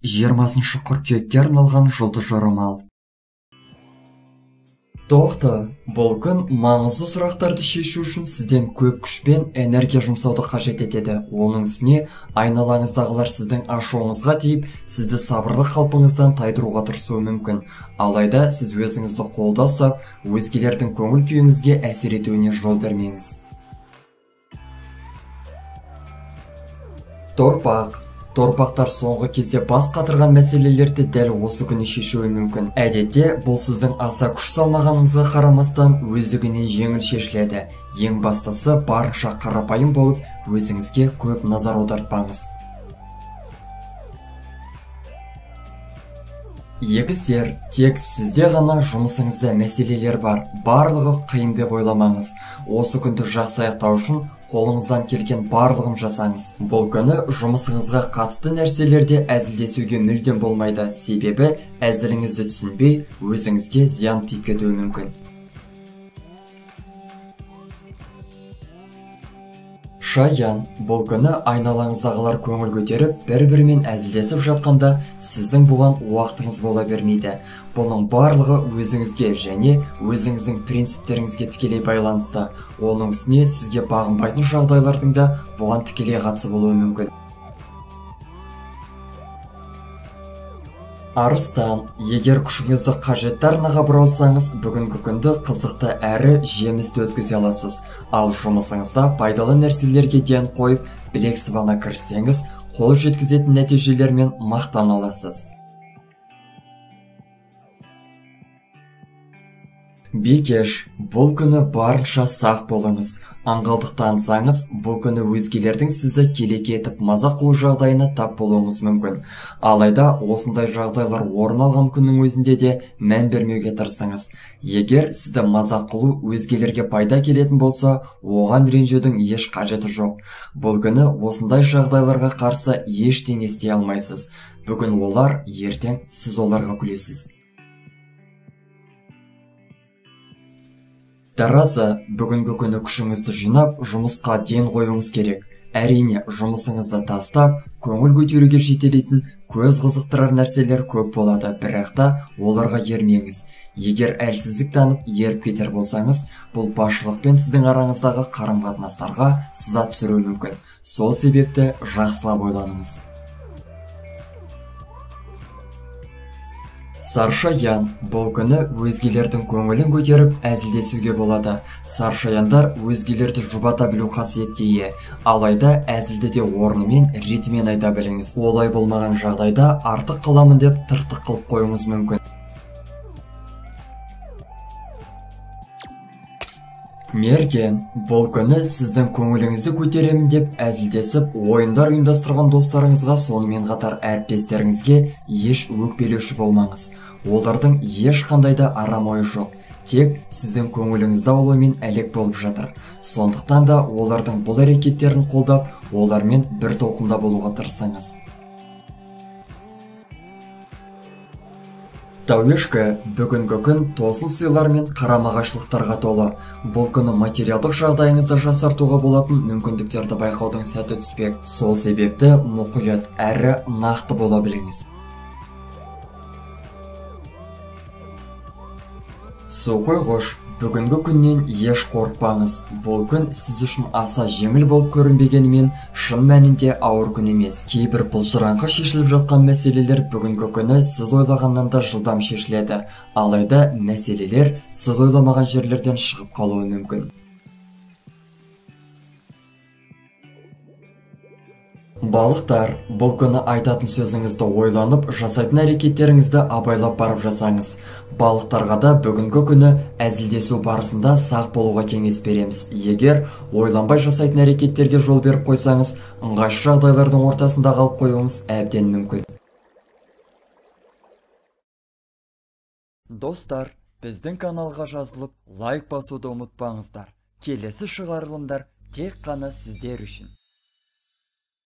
20 қыркүйекке арналған жұлдыз жорамал. Тоқта, бұл күн маңызды сұрақтарды шешу үшін сізден көп күш пен энергия жұмсауды қажет етеді. Оның үстіне айналаңыздағылар сіздің ашуыңызға тиіп, сізді сабырлы қалпыңыздан тайдыруға тырысуы мүмкін. Алайда сіз өзіңізді қолда ұстап, өзгелердің көңіл күйіңізге әсер етуіне жол бермеңіз. Торпақтар соңғы кезде бас қатырған мәселелерді дәл осы күні шешуі мүмкін. Әдетте, бұл сіздің аса күш салмағаныңызға қарамастан өздігінен жеңіл шешіледі. Ең бастысы барынша қарапайым болып, өзіңізге көп назар аудартпаңыз. Егіздер, тек сізде ғана жұмысыңызда мәселелер бар. Барлығы қиын деп ойламаңыз. Осы күнді жақсы аяқтау үшін қолыңыздан келген барлығын жасаңыз. Бұл күні жұмысыңызға қатысты нәрселерде әзілдесуге мүлдем болмайды. Себебі әзіліңізді түсінбей, өзіңізге зиян тиіп кетуі мүмкін. Шаян, бұл күні айналаңыздағылар көңіл көтеріп, бір-бірімен әзілдесіп жатқанда, сіздің бұған уақытыңыз бола бермейді. Бұның барлығы өзіңізге және өзіңіздің принциптеріңізге тікелей байланысты. Оның үстіне сізге бағынбайтын жағдайлардың да бұған тікелей қатысы болуы мүмкін. Арыстан, егер күшіңізді қажетті арнаға бұралсаңыз, бүгінгі күнді қызықты әрі жемісті өткізе аласыз. Ал жұмысыңызда пайдалы нәрселерге ден қойып, білек сыбана кіріссеңіз, қол жеткізетін нәтижелермен мақтана аласыз. Бикеш, бұл күні барынша сақ болыңыз. Аңғалдық танысаңыз, бұл күні өзгелердің сізді келеке етіп мазақ қылу жағдайына тап болуыңыз мүмкін. Алайда осындай жағдайлар орын алған күннің өзінде де мән бермеуге тырысыңыз. Егер сізді мазақ қылу өзгелерге пайда келетін болса, оған ренжудің еш қажеті жоқ. Бұл күні осындай жағдайларға қарсы ештеңе істей алмайсыз. Бүгін олар, ертең сіз оларға күлесіз. Таразы, бүгінгі күні күшіңізді жинап, жұмысқа ден қоюыңыз керек. Әрине, жұмысыңызды тастап, көңіл көтеруге жетелейтін көз қызықтырар нәрселер көп болады, бірақ та оларға ермеңіз. Егер әлсіздік танып, еріп кетер болсаңыз, бұл басшылық пен сіздің араңыздағы қарым-қатынастарға сызат түсіруі мүмкін. Сол себепті жақсылап ойланыңыз. Саршаян, бұл күні өзгелердің көңілін көтеріп әзілдесуге болады. Саршаяндар өзгелерді жұбата білу қасиетке ие. Алайда әзілді де орнымен, ритмен айта біліңіз. Олай болмаған жағдайда артық қыламын деп тыртық қылып қойыңыз мүмкін. Мерген, бұл күні сіздің көңіліңізді көтеремін деп әзілдесіп, ойындар ұйымдастырған достарыңызға, сонымен қатар әріптестеріңізге еш өкпелеуші болмаңыз. Олардың ешқандай да арам ойы жоқ. Тек сіздің көңіліңізді аулаумен әлек болып жатыр. Сондықтан да олардың бұл әрекеттерін қолдап, олармен бір толқында болуға тырысыңыз. Тауешкі, бүгінгі күн тосын сыйлар мен қарама-қайшылықтарға толы. Бұл күні материалдық жағдайыңызды жақсартуға болатын мүмкіндіктерді байқаудың сәті түспек. Сол себепті мұқият әрі нақты бола біліңіз. Су қойғыш, бүгінгі күннен еш қорықпаңыз. Бұл күн сіз үшін аса жеңіл болып көрінбегенімен, шын мәнінде ауыр күн емес. Кейбір былжыраңқы шешіліп жатқан мәселелер бүгінгі күні сіз ойлағаннан да жылдам шешіледі. Алайда мәселелер сіз ойламаған жерлерден шығып қалуы мүмкін. Балықтар, бұл күні айтатын сөзіңізді ойланып, жасайтын әрекеттеріңізді абайлап барып жасаңыз. Балықтарға да бүгінгі күні әзілдесу барысында сақ болуға кеңес береміз. Егер ойланбай жасайтын әрекеттерге жол беріп қойсаңыз, ыңғайсыз жағдайлардың ортасында қалып қоюыңыз әбден мүмкін. Достар, біздің каналға жазылып, лайк басуды ұмытпаңыздар. Келесі шығарылымдар тек қана сіздер үшін.